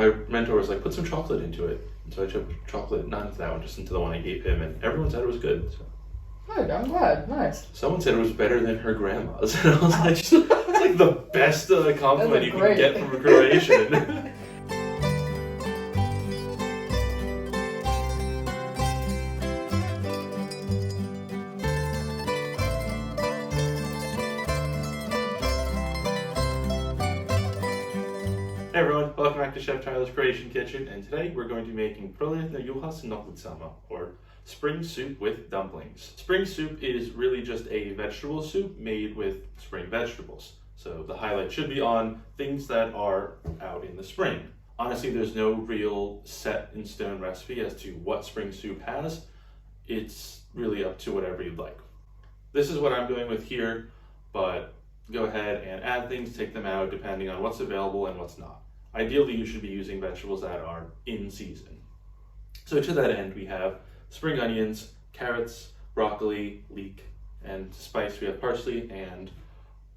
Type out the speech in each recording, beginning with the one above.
my mentor was like, put some chocolate into it. And so I took chocolate, not into that one, just into the one I gave him, and everyone said it was good. So. Good, I'm glad. Nice. Someone said it was better than her grandma's, and I was like, it's like the best compliment you can get from a Croatian. Hey everyone, welcome back to Chef Tyler's Croatian Kitchen, and today we're going to be making Proljetna Juha s noklicama, or spring soup with dumplings. Spring soup is really just a vegetable soup made with spring vegetables. So the highlight should be on things that are out in the spring. Honestly, there's no real set in stone recipe as to what spring soup has. It's really up to whatever you'd like. This is what I'm going with here, but go ahead and add things, take them out depending on what's available and what's not. Ideally, you should be using vegetables that are in season. So to that end, we have spring onions, carrots, broccoli, leek, and to spice we have parsley and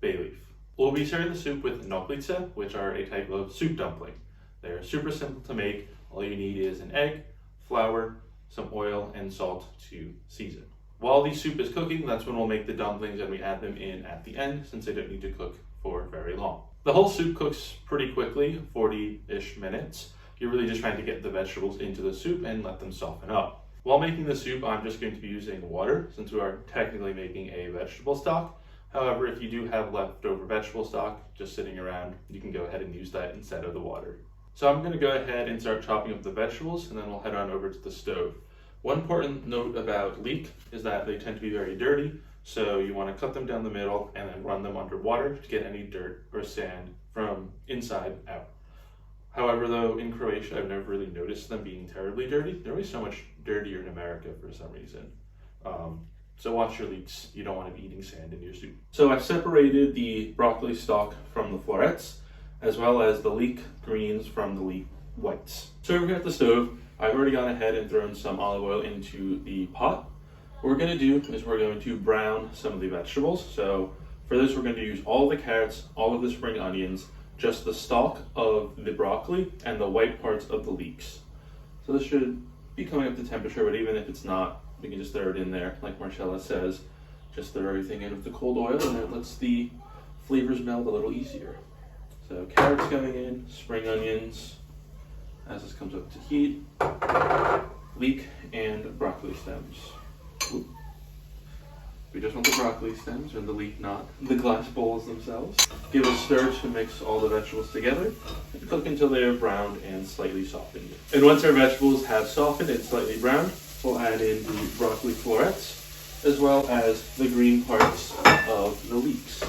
bay leaf. We'll be serving the soup with noklice, which are a type of soup dumpling. They're super simple to make. All you need is an egg, flour, some oil, and salt to season. While the soup is cooking, that's when we'll make the dumplings and we add them in at the end since they don't need to cook for very long. The whole soup cooks pretty quickly, 40-ish minutes. You're really just trying to get the vegetables into the soup and let them soften up. While making the soup, I'm just going to be using water since we are technically making a vegetable stock. However, if you do have leftover vegetable stock just sitting around, you can go ahead and use that instead of the water. So I'm going to go ahead and start chopping up the vegetables and then we'll head on over to the stove. One important note about leek is that they tend to be very dirty, so you want to cut them down the middle and then run them under water to get any dirt or sand from inside out. However, though, in Croatia, I've never really noticed them being terribly dirty. They're always so much dirtier in America for some reason. So watch your leeks. You don't want to be eating sand in your soup. So I've separated the broccoli stalk from the florets, as well as the leek greens from the leek whites. So over here at the stove, I've already gone ahead and thrown some olive oil into the pot. What we're going to do is we're going to brown some of the vegetables. So for this, we're going to use all the carrots, all of the spring onions, just the stalk of the broccoli, and the white parts of the leeks. So this should be coming up to temperature, but even if it's not, we can just throw it in there. Like Marcella says, just throw everything in with the cold oil and it lets the flavors meld a little easier. So carrots going in, spring onions, as this comes up to heat, leek and broccoli stems. Ooh. We just want the broccoli stems and the leek, not the glass bowls themselves. Give a stir to mix all the vegetables together and cook until they are browned and slightly softened. And once our vegetables have softened and slightly browned, we'll add in the broccoli florets as well as the green parts of the leeks.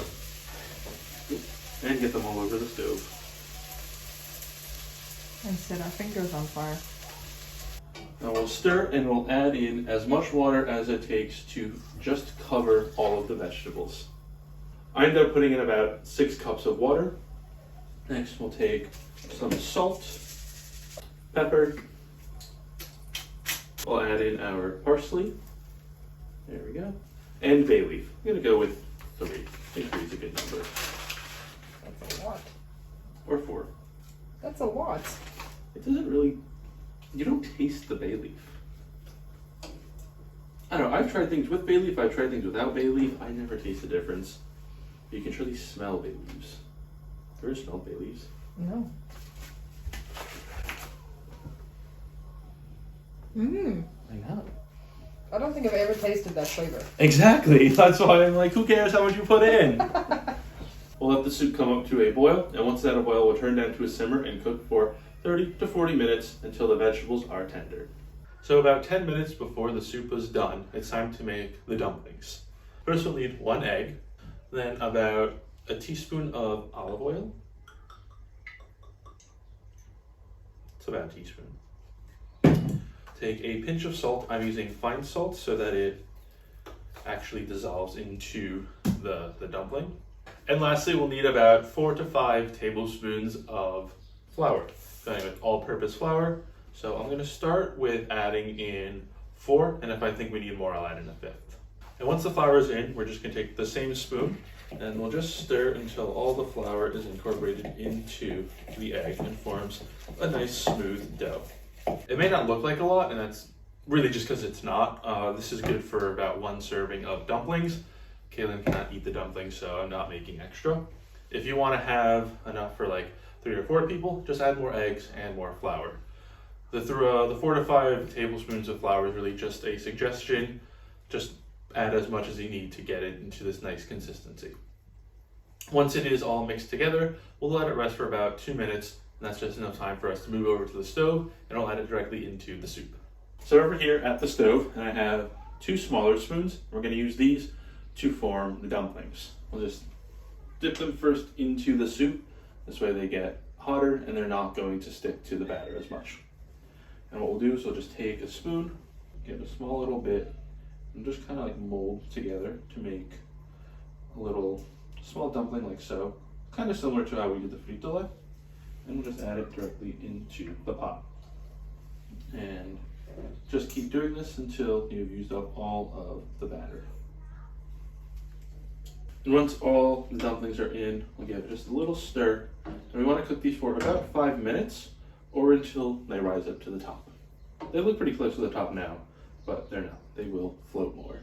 And get them all over the stove. And set our fingers on fire. Now we'll stir and we'll add in as much water as it takes to just cover all of the vegetables. I end up putting in about 6 cups of water. Next we'll take some salt, pepper. We'll add in our parsley. There we go. And bay leaf. I'm going to go with 3. I think 3 is a good number. That's a lot. Or 4. That's a lot. It doesn't really, you don't taste the bay leaf. I don't know, I've tried things with bay leaf, I've tried things without bay leaf. I never taste the difference. You can surely smell bay leaves. Have you ever smelled bay leaves? No. I know. I don't think I've ever tasted that flavor. Exactly, that's why I'm like, who cares how much you put in? We'll let the soup come up to a boil, and once it's at a boil, we'll turn down to a simmer and cook for 30 to 40 minutes until the vegetables are tender. So about 10 minutes before the soup is done, it's time to make the dumplings. First we'll need 1 egg, then about a teaspoon of olive oil. It's about a teaspoon. Take a pinch of salt. I'm using fine salt so that it actually dissolves into the dumpling. And lastly, we'll need about 4 to 5 tablespoons of flour. Going with all-purpose flour. So I'm going to start with adding in 4, and if I think we need more, I'll add in a 5th. And once the flour is in, we're just going to take the same spoon And we'll just stir until all the flour is incorporated into the egg and forms a nice smooth dough. It may not look like a lot, and that's really just because it's not. This is good for about 1 serving of dumplings. Kaylin cannot eat the dumplings, so I'm not making extra. If you want to have enough for like 3 or 4 people, just add more eggs and more flour. The 4 to 5 tablespoons of flour is really just a suggestion. Just add as much as you need to get it into this nice consistency. Once it is all mixed together, we'll let it rest for about 2 minutes, and that's just enough time for us to move over to the stove, and I'll add it directly into the soup. So over here at the stove, I have 2 smaller spoons. We're going to use these to form the dumplings. We'll just dip them first into the soup. This way they get hotter and they're not going to stick to the batter as much. And what we'll do is we'll just take a spoon, get a small little bit, and just kind of like mold together to make a little small dumpling like so. Kind of similar to how we did the frittole. And we'll just add it directly into the pot. And just keep doing this until you've used up all of the batter. And once all the dumplings are in, we'll give it just a little stir. And we want to cook these for about 5 minutes or until they rise up to the top. They look pretty close to the top now, but they're not. They will float more.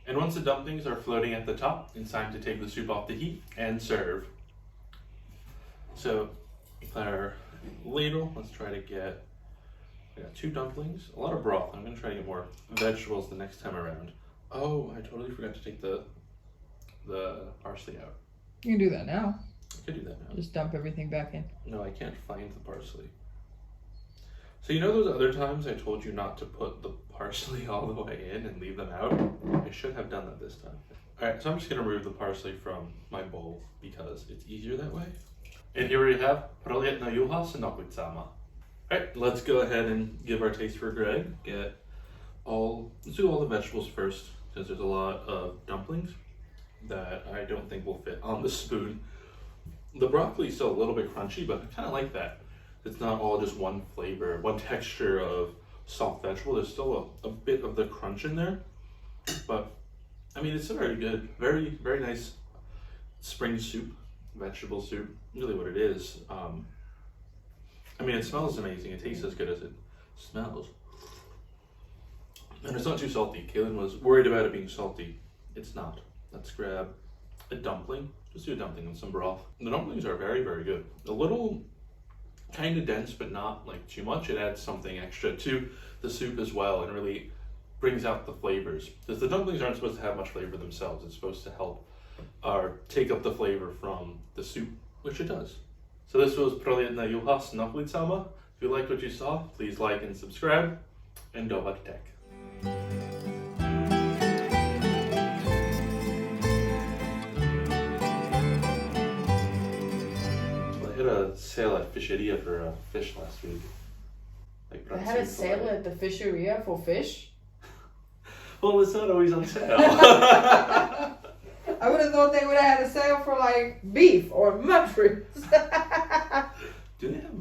And once the dumplings are floating at the top, it's time to take the soup off the heat and serve. So with our ladle, let's try to get, I got 2 dumplings, a lot of broth. I'm going to try to get more vegetables the next time around. Oh, I totally forgot to take the parsley out. You can do that now. I could do that now. Just dump everything back in. No, I can't find the parsley. So you know those other times I told you not to put the parsley all the way in and leave them out? I should have done that this time. Alright, so I'm just going to remove the parsley from my bowl because it's easier that way. And here we have Proljetna Juha s noklice. Alright, let's go ahead and give our taste for Greg. Let's do all the vegetables first, because there's a lot of dumplings that I don't think will fit on the spoon. The broccoli is still a little bit crunchy, but I kind of like that. It's not all just one flavor, one texture of soft vegetable. There's still a bit of the crunch in there, but I mean, it's a very good, very, very nice spring soup, vegetable soup, really what it is. I mean, it smells amazing. It tastes as good as it smells. And it's not too salty. Kaylin was worried about it being salty. It's not. Let's grab a dumpling. Just do a dumpling and some broth. The dumplings are very, very good. A little kind of dense, but not like too much. It adds something extra to the soup as well and really brings out the flavors. Because the dumplings aren't supposed to have much flavor themselves. It's supposed to help or take up the flavor from the soup, which it does. So this was Proljetna Juha s noklice. If you liked what you saw, please like and subscribe. And dobar tek. I had a sale at Fisheria for fish last week. Like They had a sale at the fisheria for fish? Well, it's not always on sale. I would have thought they would have had a sale for like beef or mushrooms. Do they have